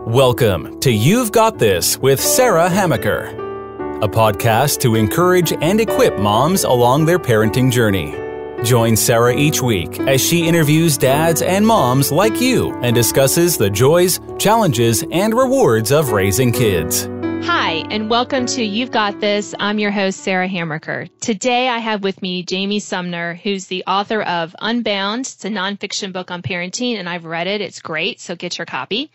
Welcome to You've Got This with Sarah Hamaker, a podcast to encourage and equip moms along their parenting journey. Join Sarah each week as she interviews dads and moms like you and discusses the joys, challenges, and rewards of raising kids. Hi, and welcome to You've Got This. I'm your host, Sarah Hamaker. Today, I have with me Jamie Sumner, who's the author of Unbound. It's a nonfiction book on parenting, and I've read it. It's great, so get your copy.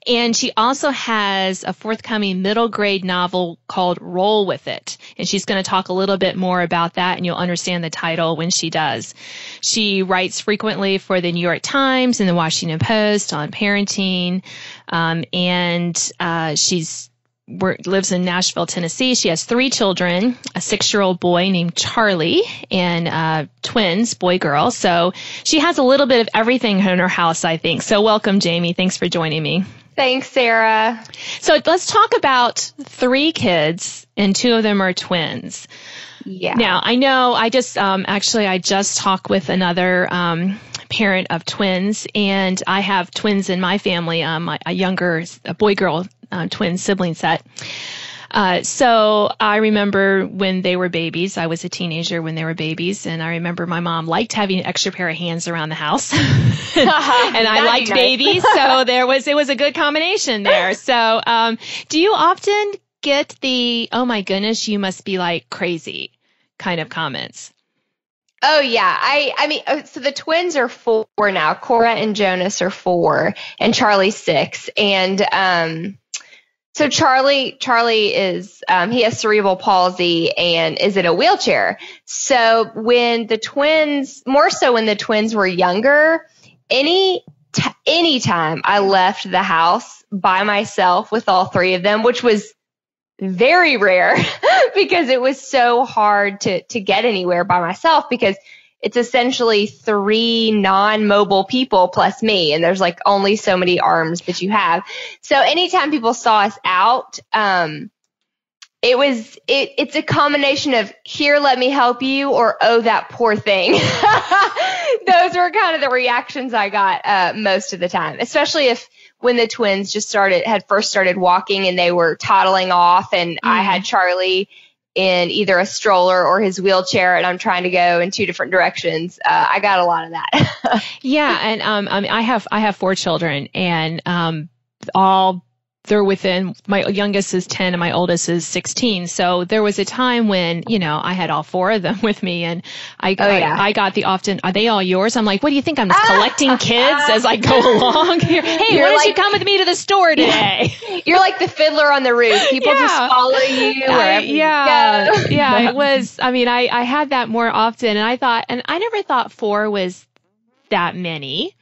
And she also has a forthcoming middle grade novel called Roll With It. And she's going to talk a little bit more about that, and you'll understand the title when she does. She writes frequently for the New York Times and the Washington Post on parenting, and she's lives in Nashville, Tennessee. She has 3 children, a 6-year-old boy named Charlie, and twins, boy, girl. So she has a little bit of everything in her house, I think. So welcome, Jamie. Thanks for joining me. Thanks, Sarah. So let's talk about 3 kids, and 2 of them are twins. Yeah. Now, I know I just talked with another parent of twins, and I have twins in my family, a boy-girl twin sibling set. So I remember when they were babies. I was a teenager when they were babies, and I remember my mom liked having an extra pair of hands around the house, and I liked babies, so it was a good combination there. So do you often get the "oh my goodness, you must be like crazy" kind of comments? Oh, yeah. I mean, so the twins are 4 now. Cora and Jonas are 4, and Charlie's 6. And so Charlie is, he has cerebral palsy and is in a wheelchair. So when the twins, more so when the twins were younger, anytime I left the house by myself with all 3 of them, which was very rare because it was so hard to get anywhere by myself, because it's essentially 3 non-mobile people plus me, and there's like only so many arms that you have. So anytime people saw us out, it's a combination of "here, let me help you," or "oh, that poor thing." Those were kind of the reactions I got most of the time, especially when the twins had first started walking and they were toddling off, and I had Charlie in either a stroller or his wheelchair, and I'm trying to go in 2 different directions. I got a lot of that. Yeah. And, I have 4 children, and, they're within, my youngest is 10 and my oldest is 16. So there was a time when, I had all 4 of them with me, and I got the often, "are they all yours?" I'm like, "what do you think? I'm just collecting kids as I go along here. Hey, why don't you come with me to the store today?" You're like the fiddler on the roof. People just follow you wherever you go. Yeah, it was, I had that more often, and I never thought 4 was that many.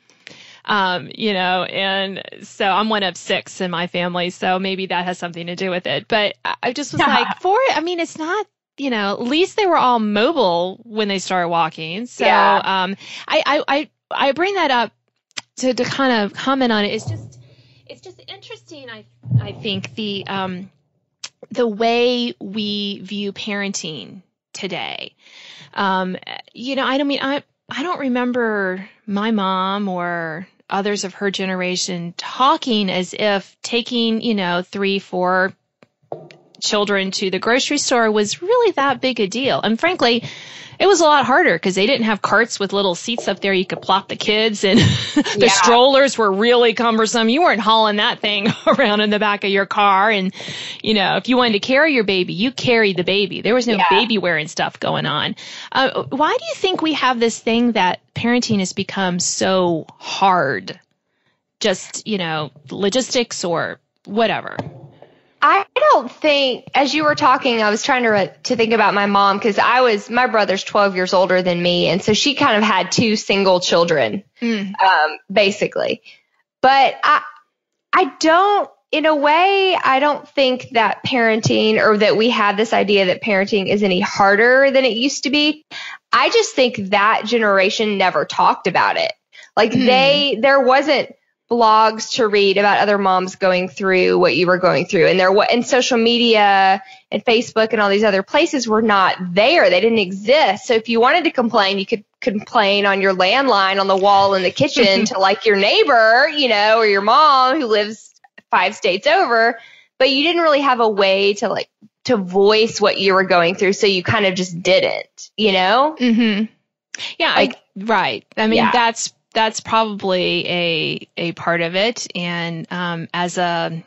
And so I'm one of 6 in my family, so maybe that has something to do with it. But I just was like, 4, it's not, at least they were all mobile when they started walking. So, I bring that up to kind of comment on it. It's just interesting. I think the way we view parenting today. I don't remember my mom or others of her generation talking as if taking, 3, 4 children to the grocery store was really that big a deal. And frankly, it was a lot harder because they didn't have carts with little seats up there you could plop the kids, and the strollers were really cumbersome. You weren't hauling that thing around in the back of your car. And, if you wanted to carry your baby, you carried the baby. There was no baby wearing stuff going on. Why do you think we have this thing that parenting has become so hard? Just, logistics or whatever. I don't think, as you were talking, I was trying to think about my mom, because my brother's 12 years older than me, and so she kind of had 2 single children, basically. But I don't think that parenting, or that we have this idea that parenting is any harder than it used to be. I just think that generation never talked about it. Like there wasn't blogs to read about other moms going through what you were going through. And social media and Facebook and all these other places were not there. They didn't exist. So if you wanted to complain, you could complain on your landline on the wall in the kitchen to like your neighbor, or your mom who lives 5 states over, but you didn't really have a way to voice what you were going through. So you kind of just didn't, you know? Mm-hmm. Yeah. Right. I mean, yeah. that's probably a part of it. And, as a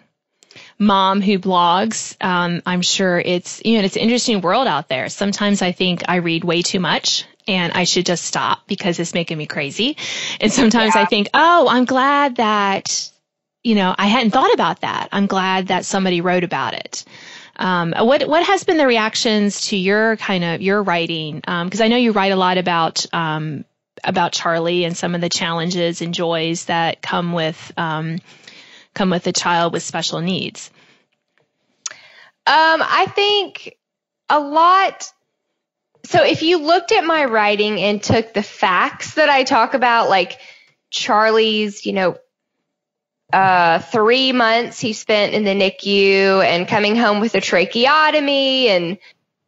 mom who blogs, I'm sure it's an interesting world out there. Sometimes I think I read way too much and I should just stop because it's making me crazy. And sometimes I think, oh, I'm glad that, I hadn't thought about that. I'm glad that somebody wrote about it. What has been the reactions to your writing? Because I know you write a lot about Charlie and some of the challenges and joys that come with a child with special needs. I think a lot. So if you looked at my writing and took the facts that I talk about, like Charlie's, 3 months he spent in the NICU and coming home with a tracheotomy and,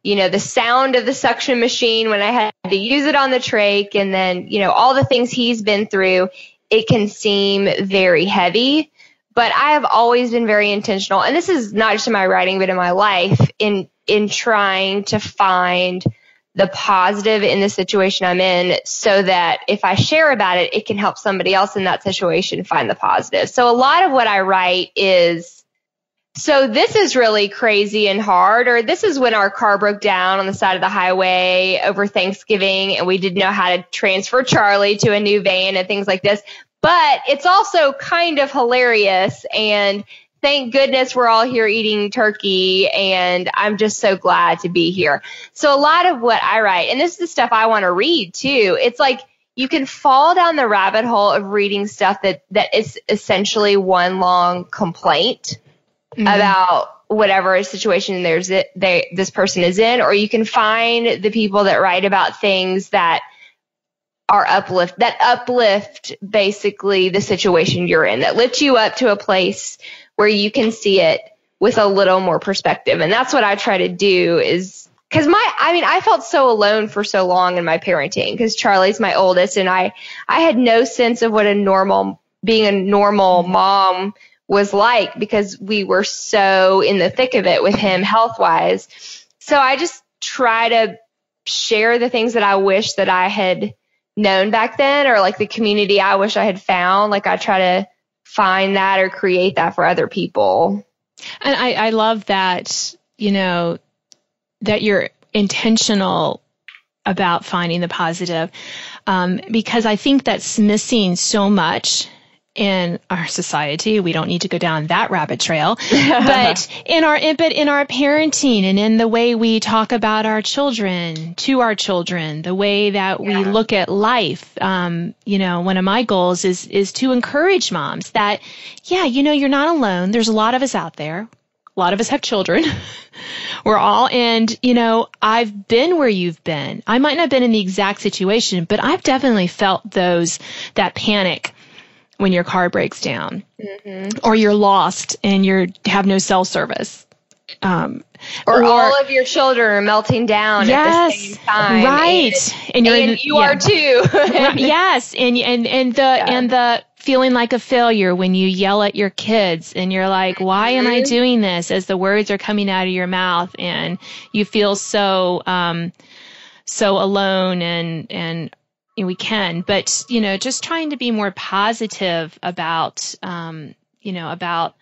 the sound of the suction machine when I had to use it on the trach, and then, all the things he's been through, it can seem very heavy. But I have always been very intentional, and this is not just in my writing, but in my life, in trying to find the positive in the situation I'm in so that if I share about it, it can help somebody else in that situation find the positive. So a lot of what I write is, so this is really crazy and hard, or this is when our car broke down on the side of the highway over Thanksgiving and we didn't know how to transfer Charlie to a new van and things like this. But it's also kind of hilarious, and thank goodness we're all here eating turkey, and I'm just so glad to be here. So a lot of what I write, and this is the stuff I want to read too, it's like you can fall down the rabbit hole of reading stuff that is essentially one long complaint about whatever situation this person is in, or you can find the people that write about things that uplift basically the situation you're in, that lift you up to a place where you can see it with a little more perspective. And that's what I try to do, is because I felt so alone for so long in my parenting, because Charlie's my oldest, and I had no sense of what being a normal mom was like, because we were so in the thick of it with him health wise. So I just try to share the things that I wish that I had known back then, or like the community I wish I had found. Like I try to find that or create that for other people. And I love that, that you're intentional about finding the positive, because I think that's missing so much in our society. We don't need to go down that rabbit trail, but in our parenting and in the way we talk about our children, to our children, the way that we look at life. One of my goals is to encourage moms that, you're not alone. There's a lot of us out there. A lot of us have children. We're all, and, I've been where you've been. I might not have been in the exact situation, but I've definitely felt that panic when your car breaks down, or you're lost and you have no cell service. Or all of your children are melting down at the same time. Right. And you are too. Yes. And the feeling like a failure when you yell at your kids and you're like, why am I doing this? As the words are coming out of your mouth, and you feel so alone and we can, but, just trying to be more positive about, about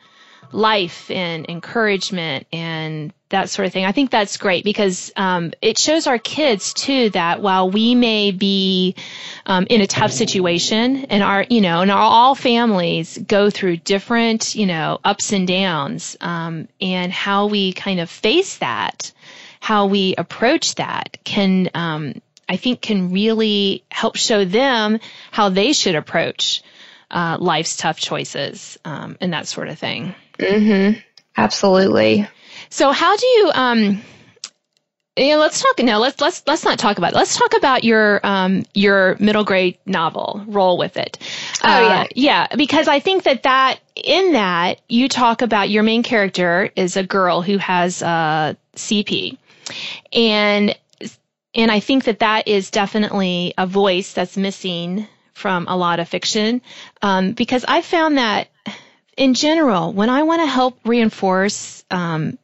life and encouragement and that sort of thing. I think that's great, because it shows our kids too that while we may be in a tough situation, and all families go through different, ups and downs, and how we kind of face that, how we approach that I think can really help show them how they should approach life's tough choices, and that sort of thing. Mm-hmm. Absolutely. So how do you let's talk now. Let's not talk about it. Let's talk about your middle grade novel. Roll with it. Yeah, because I think that in that you talk about your main character is a girl who has CP, and I think that is definitely a voice that's missing from a lot of fiction, because I found that in general, when I want to help reinforce a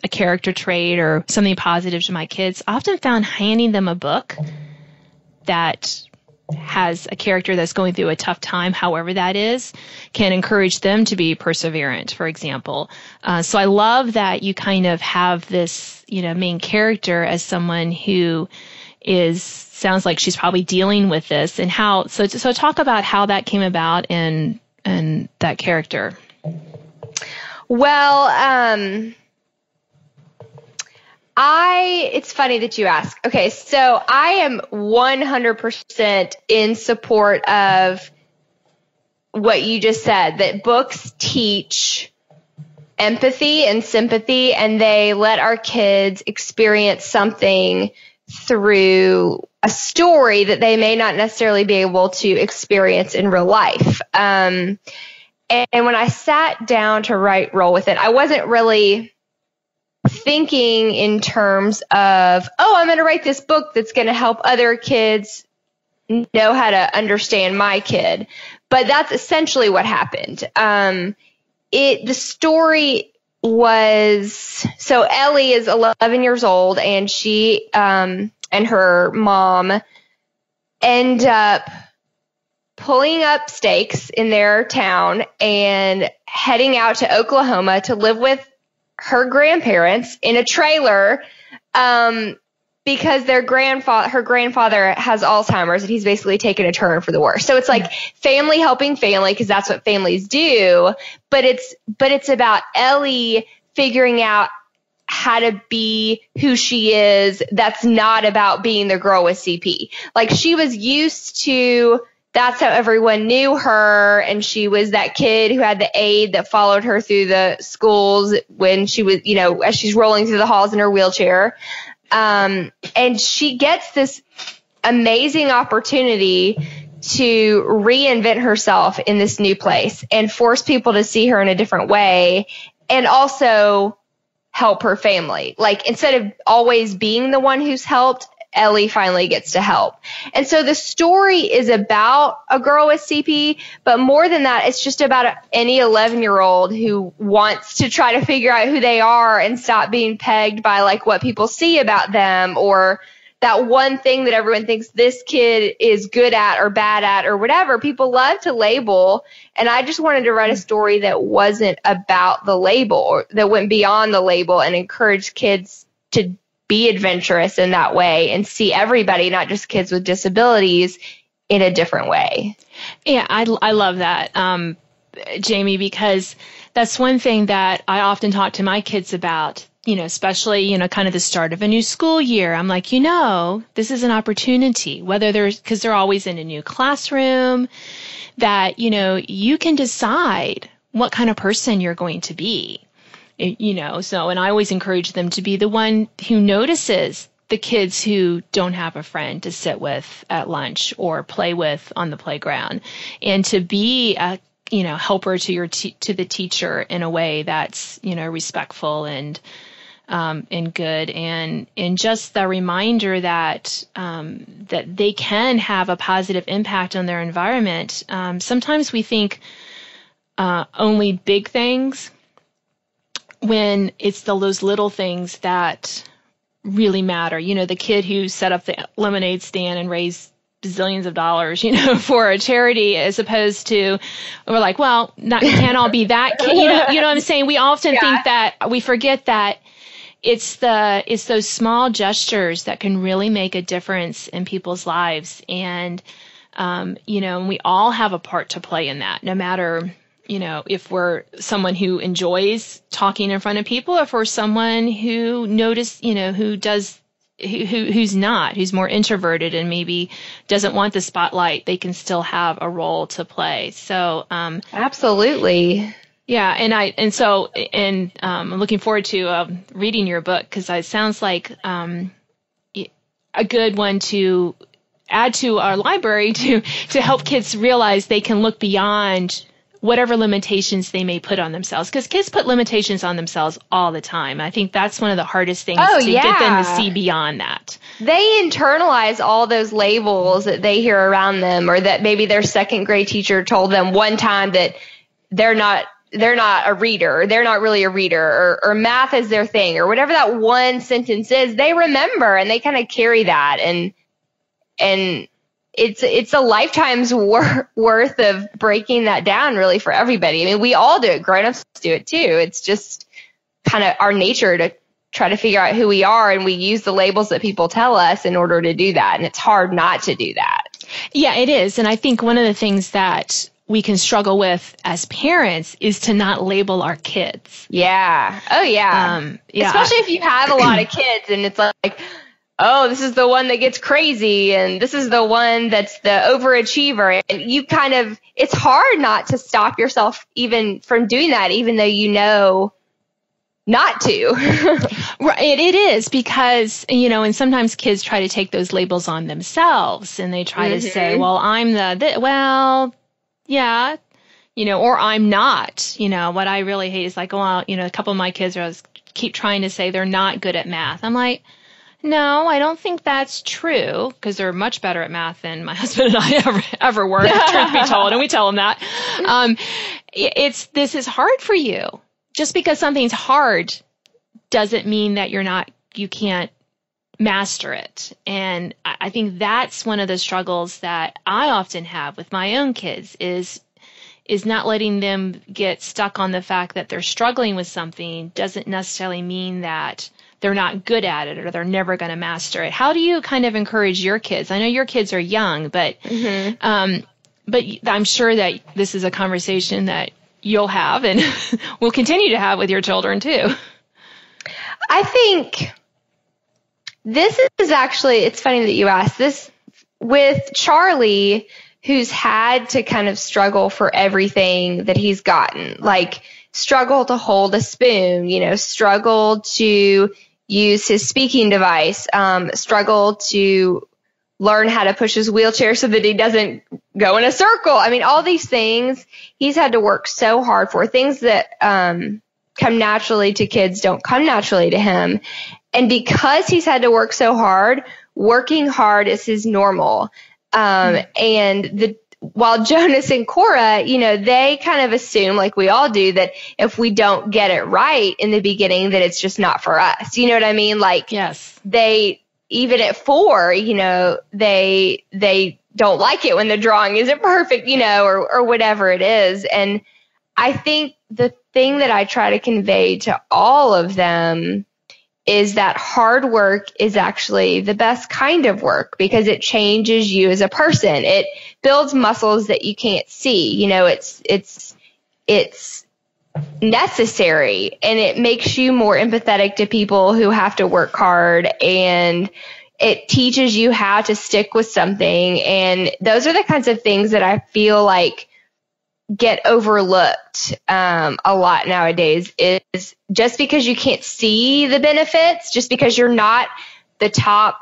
character trait or something positive to my kids, I often found handing them a book that has a character that's going through a tough time, however that is, can encourage them to be perseverant, for example. So I love that you kind of have this, main character as someone who sounds like she's probably dealing with this, and how, so talk about how that came about and that character. Well, it's funny that you ask. Okay, so I am 100% in support of what you just said, that books teach empathy and sympathy, and they let our kids experience something through a story that they may not necessarily be able to experience in real life. And when I sat down to roll with it, I wasn't really thinking in terms of, I'm going to write this book that's going to help other kids know how to understand my kid. But that's essentially what happened. The story was, so Ellie is 11 years old, and she and her mom end up pulling up stakes in their town and heading out to Oklahoma to live with her grandparents in a trailer, because her grandfather has Alzheimer's, and he's basically taken a turn for the worse. So it's like family helping family, because that's what families do. But it's about Ellie figuring out how to be who she is. That's not about being the girl with CP. Like, she was used to, that's how everyone knew her, and she was that kid who had the aide that followed her through the schools when she was, as she's rolling through the halls in her wheelchair. And she gets this amazing opportunity to reinvent herself in this new place and force people to see her in a different way, and also help her family. Like, instead of always being the one who's helped, Ellie finally gets to help. And so the story is about a girl with CP, but more than that, it's just about any 11-year-old who wants to try to figure out who they are and stop being pegged by like what people see about them, or that one thing that everyone thinks this kid is good at or bad at or whatever. People love to label. And I just wanted to write a story that wasn't about the label, or that went beyond the label, and encouraged kids to be adventurous in that way and see everybody, not just kids with disabilities, in a different way. Yeah, I love that, Jamie, because that's one thing that I often talk to my kids about, especially, kind of the start of a new school year. I'm like, this is an opportunity, because they're always in a new classroom, that, you can decide what kind of person you're going to be. And I always encourage them to be the one who notices the kids who don't have a friend to sit with at lunch or play with on the playground, and to be a, helper to to the teacher in a way that's, respectful and good, and just the reminder that that they can have a positive impact on their environment. Sometimes we think only big things, when it's those little things that really matter. The kid who set up the lemonade stand and raised bazillions of dollars, for a charity, as opposed to, we're like, well, it can't all be that kid. You know what I'm saying? We often think that, we forget that it's those small gestures that can really make a difference in people's lives. And, we all have a part to play in that, no matter, if we're someone who enjoys talking in front of people, if we're someone who who's more introverted and maybe doesn't want the spotlight, they can still have a role to play. So, absolutely. Yeah. And I'm looking forward to reading your book, because it sounds like a good one to add to our library to help kids realize they can look beyond whatever limitations they may put on themselves, because kids put limitations on themselves all the time. I think that's one of the hardest things to get them to see beyond that. They internalize all those labels that they hear around them, or that maybe their second grade teacher told them one time that they're not they're not a reader, or they're not really a reader, or math is their thing, or whatever that one sentence is, they remember and they kind of carry that. And it's a lifetime's worth of breaking that down really for everybody. I mean, we all do it. Grown-ups do it too. It's just kind of our nature to try to figure out who we are, and we use the labels that people tell us in order to do that. And it's hard not to do that. Yeah, it is. And I think one of the things that we can struggle with as parents is to not label our kids. Yeah. Oh, yeah. Especially if you have a lot of kids and it's like, oh, this is the one that gets crazy and this is the one that's the overachiever. And you kind of, it's hard not to stop yourself even from doing that, even though you know not to. Right, it is because, and sometimes kids try to take those labels on themselves and they try to say, well, I'm yeah, or I'm not. What I really hate is like, well, a couple of my kids keep trying to say they're not good at math. I'm like, no, I don't think that's true, because they're much better at math than my husband and I ever were, truth be told, and we tell them that. This is hard for you. Just because something's hard doesn't mean that you can't master it. And I think that's one of the struggles that I often have with my own kids is not letting them get stuck on the fact that they're struggling with something doesn't necessarily mean that they're not good at it or they're never going to master it. How do you kind of encourage your kids? I know your kids are young, but I'm sure that this is a conversation that you'll have and will continue to have with your children too. I think this is actually, it's funny that you asked this with Charlie, who's had to kind of struggle for everything that he's gotten, like struggle to hold a spoon, struggle to use his speaking device, struggle to learn how to push his wheelchair so that he doesn't go in a circle. I mean, all these things he's had to work so hard for. Things that come naturally to kids don't come naturally to him. And because he's had to work so hard, working hard is his normal. While Jonas and Cora, they kind of assume, like we all do, that if we don't get it right in the beginning, that it's just not for us. You know what I mean? Like, yes, even at 4, they don't like it when the drawing isn't perfect, or whatever it is. And I think the thing that I try to convey to all of them is that hard work is actually the best kind of work because it changes you as a person. It builds muscles that you can't see. It's necessary, and it makes you more empathetic to people who have to work hard, and it teaches you how to stick with something. And those are the kinds of things that I feel like get overlooked a lot nowadays. Is just because you can't see the benefits, just because you're not the top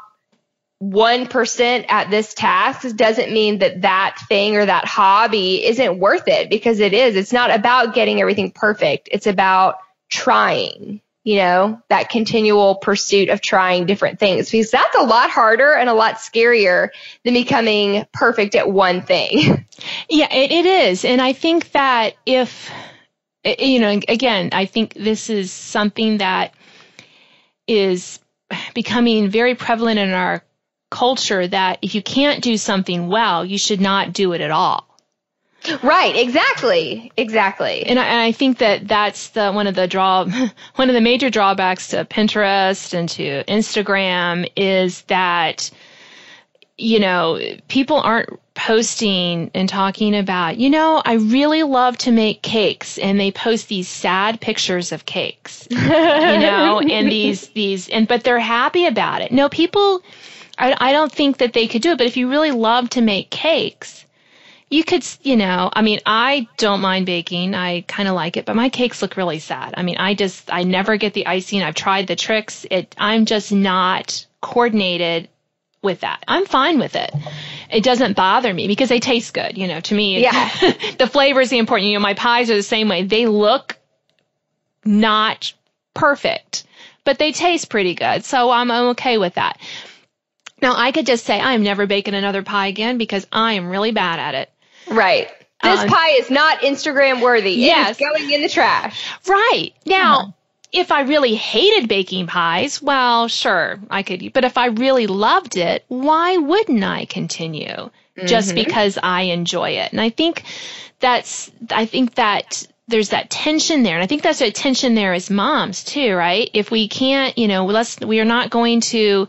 1% at this task, doesn't mean that thing or that hobby isn't worth it, because it is. It's not about getting everything perfect. It's about trying, that continual pursuit of trying different things, because that's a lot harder and a lot scarier than becoming perfect at one thing. Yeah, it is. And I think that again, I think this is something that is becoming very prevalent in our culture, that if you can't do something well, you should not do it at all. Right. Exactly. And I think that that's one of the major drawbacks to Pinterest and to Instagram is that, people aren't posting and talking about, I really love to make cakes, and they post these sad pictures of cakes, and but they're happy about it. No, people, I don't think that they could do it, but if you really love to make cakes, you could, I don't mind baking. I kind of like it, but my cakes look really sad. I mean, I never get the icing. I've tried the tricks. I'm just not coordinated with that. I'm fine with it. It doesn't bother me because they taste good. To me, the flavor is the important. My pies are the same way. They look not perfect, but they taste pretty good. So I'm okay with that. Now, I could just say I'm never baking another pie again because I am really bad at it. Right. This pie is not Instagram worthy. Yes. It is going in the trash. Right. Now, if I really hated baking pies, well, sure, I could. But if I really loved it, why wouldn't I continue? Just because I enjoy it. And I think that there's that tension there. And I think that's a tension there as moms too, right? If we can't, we are not going to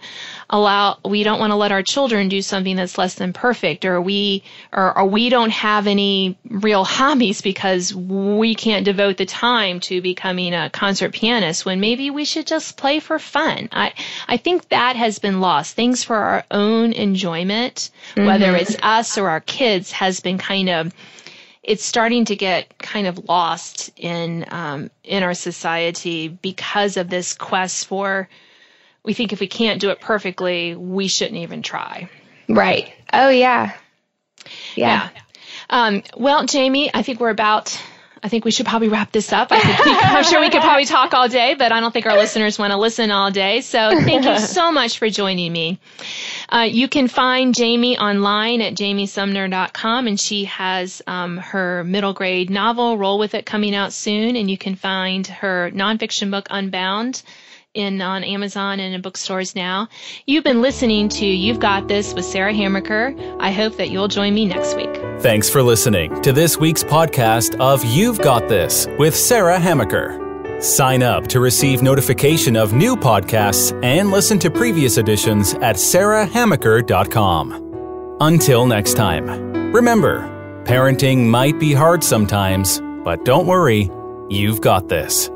we don't want to let our children do something that's less than perfect, or we don't have any real hobbies because we can't devote the time to becoming a concert pianist, when maybe we should just play for fun. I think that has been lost. Things for our own enjoyment, whether it's us or our kids, has been it's starting to get kind of lost in our society because of this quest for, we think if we can't do it perfectly, we shouldn't even try. Right. Oh, yeah. Yeah. Well, Jamie, I think we should probably wrap this up. I'm sure we could probably talk all day, but I don't think our listeners want to listen all day. So thank you so much for joining me. You can find Jamie online at jamiesumner.com, and she has her middle grade novel, Roll With It, coming out soon. And you can find her nonfiction book, Unbound, on Amazon and in bookstores now. You've been listening to You've Got This with Sarah Hamaker. I hope that you'll join me next week. Thanks for listening to this week's podcast of You've Got This with Sarah Hamaker. Sign up to receive notification of new podcasts and listen to previous editions at sarahhamaker.com. Until next time, remember, parenting might be hard sometimes, but don't worry, you've got this.